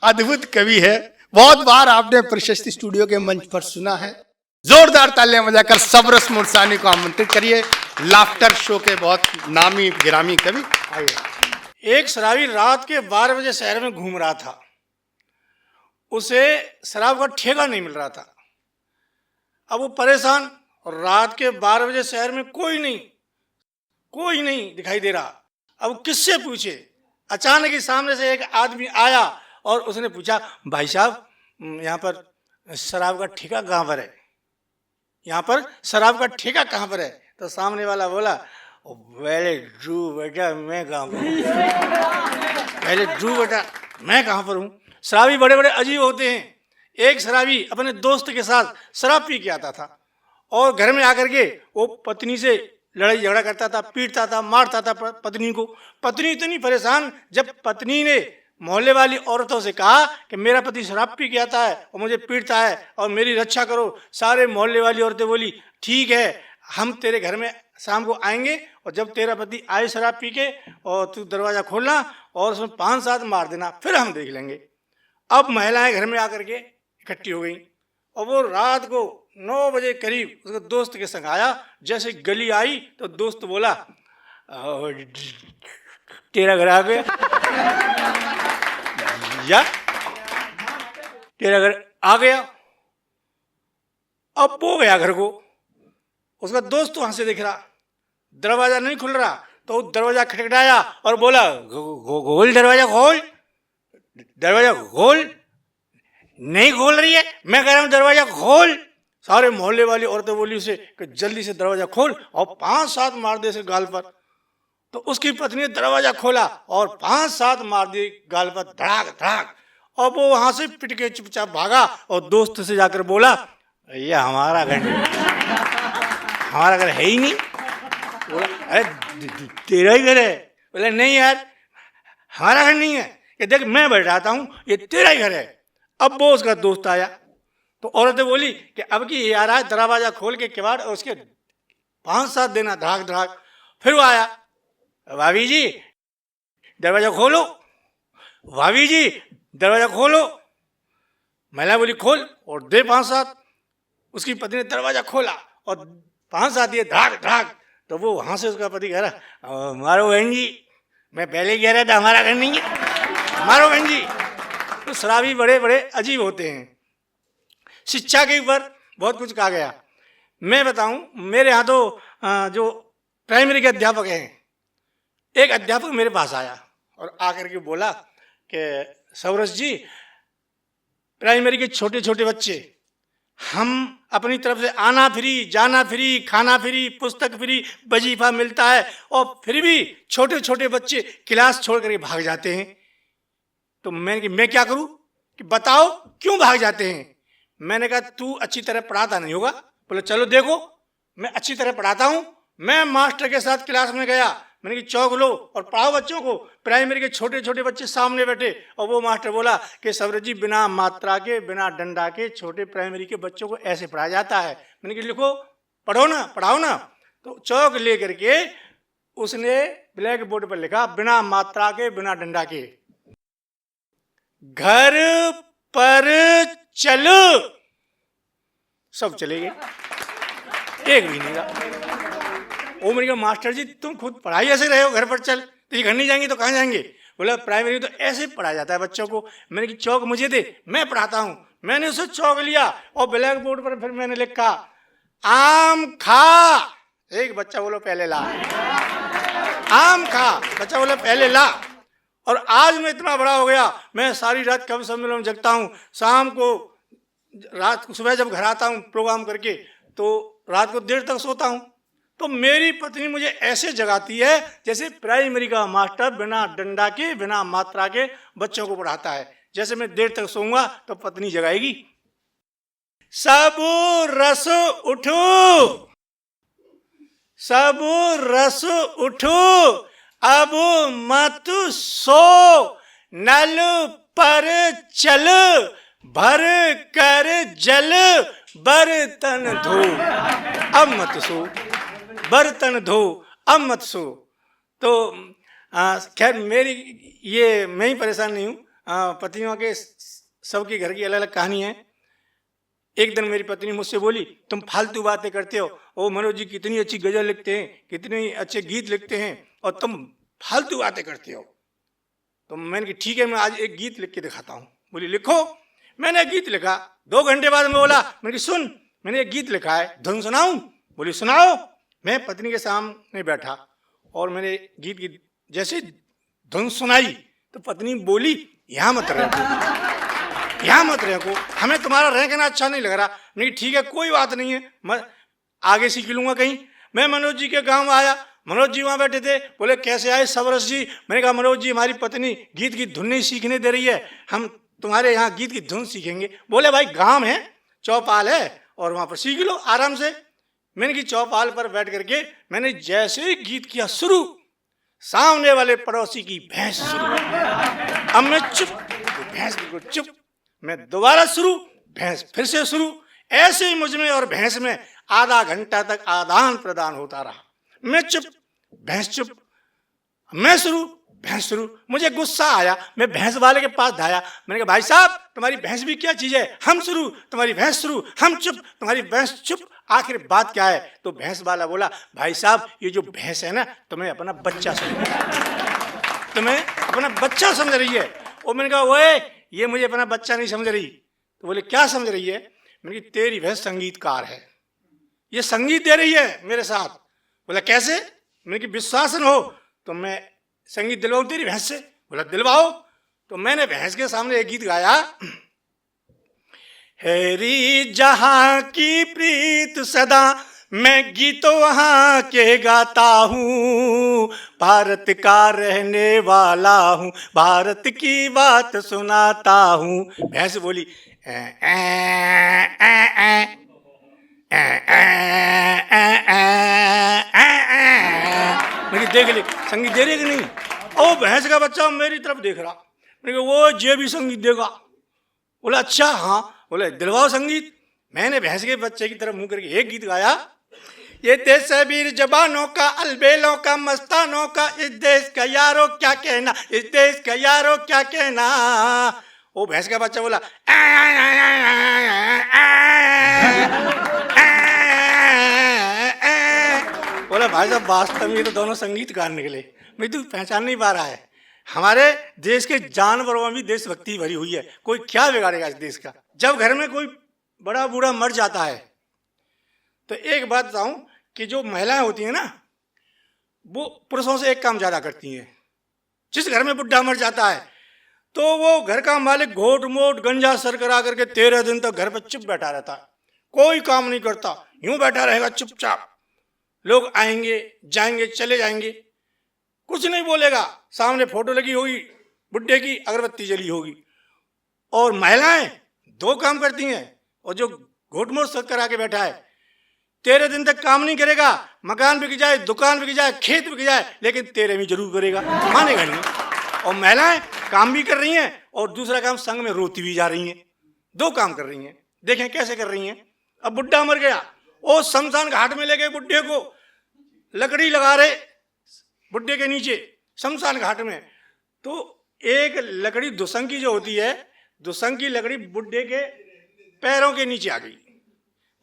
अद्भुत कवि है। बहुत बार आपने प्रशस्ति स्टूडियो के मंच पर सुना है। जोरदार तालियां बजाकर सबरस मुर्सानी को आमंत्रित करिए, लाफ्टर शो के बहुत नामी गिरामी कवि। आइए। एक शराबी रात के 12 बजे शहर में घूम रहा था। उसे शराब का ठेका नहीं मिल रहा था। अब वो परेशान, और रात के 12 बजे शहर में कोई नहीं दिखाई दे रहा। अब किससे पूछे। अचानक ही सामने से एक आदमी आया और उसने पूछा, भाई साहब यहाँ पर शराब का ठेका कहाँ पर है? यहाँ पर शराब का ठेका कहाँ पर है? तो सामने वाला बोला, पहले ड्रू बेटा मैं कहाँ पर हूँ, पहले ड्रू बेटा मैं कहाँ पर हूँ। शराबी बड़े बड़े अजीब होते हैं। एक शराबी अपने दोस्त के साथ शराब पी के आता था और घर में आकर के वो पत्नी से लड़ाई झगड़ा करता था, पीटता था, मारता था पत्नी को। पत्नी इतनी परेशान, जब पत्नी ने मोहल्ले वाली औरतों से कहा कि मेरा पति शराब पी के आता है और मुझे पीटता है और मेरी रक्षा करो, सारे मोहल्ले वाली औरतें बोली, ठीक है हम तेरे घर में शाम को आएंगे और जब तेरा पति आए शराब पी के और तू दरवाज़ा खोलना और उसमें 5-7 मार देना, फिर हम देख लेंगे। अब महिलाएं घर में आकर के इकट्ठी हो गई और वो रात को 9 बजे करीब उसके दोस्त के संग आया। जैसे गली आई तो दोस्त बोला, तेरा घर आ गया या तेरा घर आ गया। अब वो गया घर को, उसका दोस्त वहां से दिख रहा, दरवाजा नहीं खुल रहा तो दरवाजा खटखटाया और बोला, खोल दरवाजा, खोल दरवाजा, खोल। नहीं खोल रही है, मैं कह रहा हूं दरवाजा खोल। सारे मोहल्ले वाली औरतें बोली उसे कि जल्दी से दरवाजा खोल और 5-7 मार दे इसे गाल पर। तो उसकी पत्नी ने दरवाजा खोला और 5-7 मार दिए गाल पर, धड़ाक धड़ाक। और वो वहां से पिट के चुपचाप भागा और दोस्त से जाकर बोला, ये हमारा घर है ही नहीं। बोला, अरे तेरा ही घर है। बोले नहीं यार हमारा घर नहीं है, कि देख मैं बैठाता हूँ, ये तेरा ही घर है। अब वो उसका दोस्त आया तो औरतें बोली कि अब की ये आ रहा है, दरवाजा खोल के किवाड़ और उसके 5-7 देना, धड़ाक धड़ाक। फिर वो आया, भाभी जी दरवाजा खोलो, भाभी जी दरवाजा खोलो। महिला बोली खोल और दे 5-7। उसकी पत्नी ने दरवाजा खोला और 5-7 दिए, धड़ाक धड़ाक। तो वो वहां से उसका पति कह रहा, मारो बहन जी, मैं पहले ही कह रहा था हमारा घर नहीं है, मारो बहन जी। तो शराबी बड़े बड़े अजीब होते हैं। शिक्षा के ऊपर बहुत कुछ कहा गया। मैं बताऊं, मेरे यहाँ तो जो प्राइमरी के अध्यापक हैं, एक अध्यापक मेरे पास आया और आकर के बोला कि सौरस जी, प्राइमरी के छोटे छोटे बच्चे, हम अपनी तरफ से आना फ्री, जाना फ्री, खाना फ्री, पुस्तक फ्री, वजीफा मिलता है और फिर भी छोटे छोटे बच्चे क्लास छोड़ करके भाग जाते हैं। तो मैं क्या करूं कि बताओ क्यों भाग जाते हैं? मैंने कहा तू अच्छी तरह पढ़ाता नहीं होगा। बोले चलो देखो मैं अच्छी तरह पढ़ाता हूं। मैं मास्टर के साथ क्लास में गया, मैंने कहा चौक लो और पढ़ाओ बच्चों को। प्राइमरी के छोटे छोटे बच्चे सामने बैठे और वो मास्टर बोला कि सौरज जी बिना मात्रा के, बिना डंडा के छोटे प्राइमरी के बच्चों को ऐसे पढ़ाया जाता है। मैंने कहा लिखो, पढ़ो ना, पढ़ाओ ना। तो चौक ले करके उसने ब्लैक बोर्ड पर लिखा, बिना मात्रा के, बिना डंडा के, घर पर चलो। सब चले गए, एक भी नहीं रहा। वो मेरे मास्टर जी तुम खुद पढ़ाई ऐसे रहे हो, घर पर चल, तो ये घर नहीं जाएंगे तो कहाँ जाएंगे? बोला प्राइमरी तो ऐसे पढ़ाया जाता है बच्चों को। मैंने कि चौक मुझे दे, मैं पढ़ाता हूँ। मैंने उसे चौक लिया और ब्लैक बोर्ड पर फिर मैंने लिखा, आम खा। एक बच्चा बोलो पहले ला, आम खा। बच्चा बोला पहले ला। और आज मैं इतना बड़ा हो गया, मैं सारी रात कवि सम्मेलन में जगता हूँ। शाम को, रात को, सुबह जब घर आता हूँ प्रोग्राम करके तो रात को देर तक सोता हूँ। तो मेरी पत्नी मुझे ऐसे जगाती है जैसे प्राइमरी का मास्टर बिना डंडा के, बिना मात्रा के बच्चों को पढ़ाता है। जैसे मैं देर तक सोऊंगा तो पत्नी जगाएगी। सब रस उठो, सब रस उठो, अब मत सो, नल पर चल, भर कर जल, बर्तन धो, अब मत सो, बर्तन धो, अब मत सो। तो खैर मेरी ये मैं ही परेशान नहीं हूँ, पतियों के सबके घर की अलग अलग कहानी है। एक दिन मेरी पत्नी मुझसे बोली, तुम फालतू बातें करते हो, ओ मनोज जी कितनी अच्छी गजल लिखते हैं, कितने अच्छे गीत लिखते हैं, और तुम फालतू बातें करते हो। तो मैंने कहा ठीक है, मैं आज एक गीत लिख के दिखाता हूँ। बोली लिखो। मैंने एक गीत लिखा। 2 घंटे बाद मैं बोला, मैंने कहा सुन, मैंने एक गीत लिखा है, धुन सुनाऊं? बोली सुनाओ। मैं पत्नी के सामने बैठा और मैंने गीत की जैसे धुन सुनाई तो पत्नी बोली, यहाँ मत रहो, यहाँ मत रहो, हमें तुम्हारा रहना अच्छा नहीं लग रहा। नहीं ठीक है, कोई बात नहीं है, मैं आगे सीख लूंगा कहीं। मैं मनोज जी के गांव आया, मनोज जी वहाँ बैठे थे। बोले कैसे आए सबरस जी? मैंने कहा मनोज जी हमारी पत्नी गीत की धुन नहीं सीखने दे रही है, हम तुम्हारे यहाँ गीत की धुन सीखेंगे। बोले भाई गांव है, चौपाल है, और वहाँ पर सीख लो आराम से। मैंने की चौपाल पर बैठ करके मैंने जैसे ही गीत किया शुरू, सामने वाले पड़ोसी की भैंस शुरू। अब मैं चुप, भैंस बिल्कुल चुप। मैं दोबारा शुरू, भैंस फिर से शुरू। ऐसे ही मुझ में और भैंस में आधा घंटा तक आदान प्रदान होता रहा। मैं चुप, भैंस चुप, मैं शुरू, भैंस शुरू। मुझे गुस्सा आया, मैं भैंस वाले के पास धाया। मैंने कहा भाई साहब तुम्हारी भैंस भी क्या चीज है, हम शुरू तुम्हारी भैंस शुरू, हम चुप तुम्हारी भैंस चुप, आखिर बात क्या है? तो भैंस वाला बोला, भाई साहब ये जो भैंस है ना तुम्हें अपना बच्चा समझ, तुम्हें अपना बच्चा समझ रही है। और मैंने कहा ओए ये मुझे अपना बच्चा नहीं समझ रही। तो बोले क्या समझ रही है? मैंने कहा तेरी भैंस संगीतकार है, ये संगीत दे रही है मेरे साथ। बोला कैसे? मैंने कहा विश्वास न हो तो मैं संगीत दिलवाऊं तेरी भैंस से। बोला दिलवाओ। तो मैंने भैंस के सामने एक गीत गाया, हैरी जहां की प्रीत सदा मैं गीतों वहां के गाता हूँ, भारत का रहने वाला हूँ, भारत की बात सुनाता हूँ। भैंस बोली मैंने देख ली संगीत दे रही कि नहीं। ओ भैंस का बच्चा मेरी तरफ देख रहा। मैंने कहा वो जे भी संगीत देगा। बोला अच्छा हाँ। बोले दिलवाओ संगीत। मैंने भैंस के बच्चे की तरफ मुंह करके एक गीत गाया, ये देश है वीर जवानों का, अलबेलों का, मस्तानों का, इस देश का यारो क्या कहना, इस देश का यारो क्या कहना। वो भैंस का बच्चा बोला बोला भाई साहब वास्तव में ये तो दोनों संगीतकार निकले, मैं तो पहचान नहीं पा रहा है। हमारे देश के जानवरों में भी देशभक्ति भरी हुई है, कोई क्या बिगाड़ेगा इस देश का। जब घर में कोई बड़ा बूढ़ा मर जाता है तो एक बात बताऊं कि जो महिलाएं होती हैं ना वो पुरुषों से एक काम ज्यादा करती हैं। जिस घर में बुढ़ा मर जाता है तो वो घर का मालिक घोट मोट गंजा सर करा करके 13 दिन तक घर पर चुप बैठा रहता है, कोई काम नहीं करता, यूं बैठा रहेगा चुपचाप। लोग आएंगे जाएंगे चले जाएंगे, कुछ नहीं बोलेगा, सामने फोटो लगी होगी बुढ़े की, अगरबत्ती जली होगी। और महिलाएं 2 काम करती हैं, और जो घोटमोट सर करा के बैठा है 13 दिन तक काम नहीं करेगा, मकान बिक जाए, दुकान बिक जाए, खेत बिक जाए, लेकिन 13वीं जरूर करेगा, मानेगा नहीं। और महिलाएं काम भी कर रही हैं और दूसरा काम संग में रोती भी जा रही हैं, 2 काम कर रही हैं। देखें कैसे कर रही हैं। अब बुढ़ा मर गया, वो शमशान घाट में ले गए बुढ़े को, लकड़ी लगा रहे बुढ़े के नीचे शमशान घाट में। तो एक लकड़ी दुसंग जो होती है, दुसंग की लकड़ी बुढ़े के पैरों के नीचे आ गई।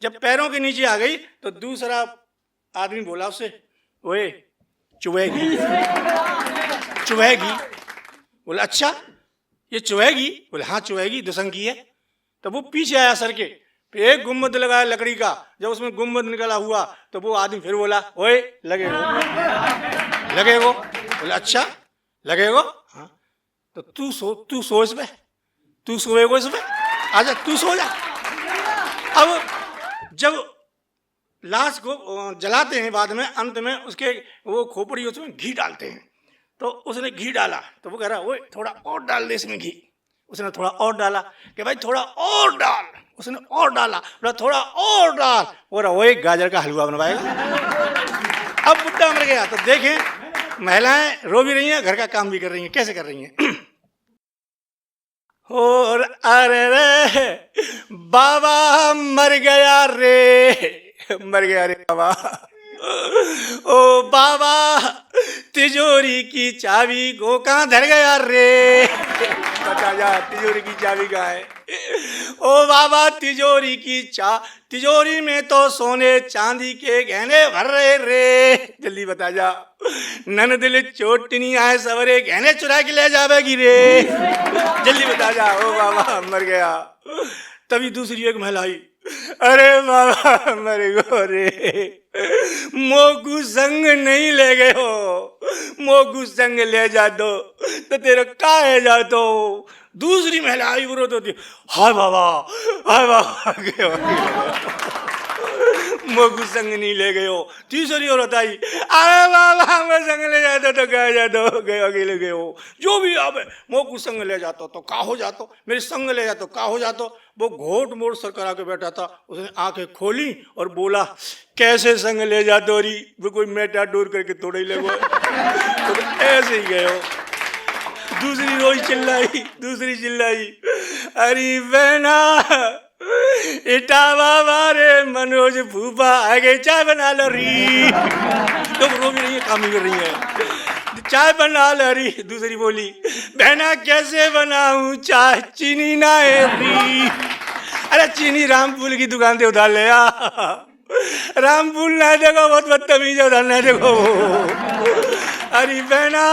जब पैरों के नीचे आ गई तो दूसरा आदमी बोला उससे, ओए चुभेगी, चुभेगी। बोला अच्छा ये चुभेगी? बोले हाँ चुभेगी, दुसंग की है। तब वो पीछे आया सर के, एक गुम्बद लगाया लकड़ी का, जब उसमें गुम्बद निकला हुआ तो वो आदमी फिर बोला ओए लगेगो, लगेगो। बोले अच्छा लगेगो हाँ। तो तू सो इसमें, तू सोएगो इसमें, आजा तू सो जा। अब जब लाश को जलाते हैं बाद में, अंत में उसके वो खोपड़ी उसमें घी डालते हैं। तो उसने घी डाला तो वो कह रहा ओए थोड़ा और डाल दे इसमें घी। उसने थोड़ा और डाला कि भाई थोड़ा और डाल, उसने और डाला, बोला थोड़ा और डाल, बोला वही गाजर का हलवा बनवाएगा। अब बुढ़ा मर गया। तो देखें महिलाएं रो भी रही हैं, घर का काम भी कर रही हैं, कैसे कर रही हैं। और अरे रे बाबा मर गया रे, मर गया रे बाबा, ओ बाबा तिजोरी की चाबी को कहाँ धर गया रे? बता जा, तिजोरी की चाबी कहाँ है? ओ बाबा, तिजोरी में तो सोने चांदी के गहने भर रहे रे। जल्दी बता जा, नन दिल चोटनी आए सवरे गहने चुरा के ले जावेगी रे। जल्दी बता जा। ओ बाबा, मर गया। तभी दूसरी एक महिला आई, अरे बाबा मर गो रे, मोकू संग नहीं ले गए हो, मोकू संग ले जा दो तो तेरा का है जा तो। दूसरी महिला आई, विरोध होती, हाय बाबा मोकू संग नहीं ले गए हो। तीसरी औरत आई, अरे बाबा मैं संग ले जाता तो कहा जाता, गए अकेले गए हो, जो भी अब मोकू संग ले जाता तो का हो जाता, मेरे संग ले जाता का हो जाता। वो घोट मोड़ सर करा के बैठा था, उसने आंखें खोली और बोला, कैसे संग ले जाते हो री, वो कोई मेटा डोर करके तोड़ ही ले गो। तो ऐसे ही गए हो। दूसरी चिल्लाई, अरे बहना इटावा वारे मनोज फूफा आगे चाय बना लो री। तो रो भी रही है, काम भी कर रही है, चाय बना लो री। दूसरी बोली, बहना कैसे बनाऊं चाय, चीनी ना है री। अरे चीनी रामपुल की दुकान से उधार ले आ। रामपुल ना देखो, बहुत बदतमीज है, उधार ना देखो। अरे बहना,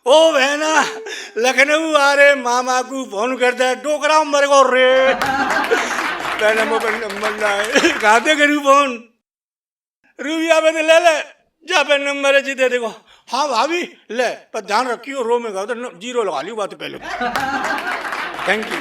ओ बहना लखनऊ आ रे मामा को फोन करता है, टोकरा मर गो रे। बहना मोबाइल नंबर ना है, कहाँ दे करूँ फोन, रुपया पे ले ले, जा पे नंबर है जी दे देखो। हाँ भाभी ले, पर ध्यान रखियो रो में गया तो जीरो लगा लियो बात पहले। Thank you.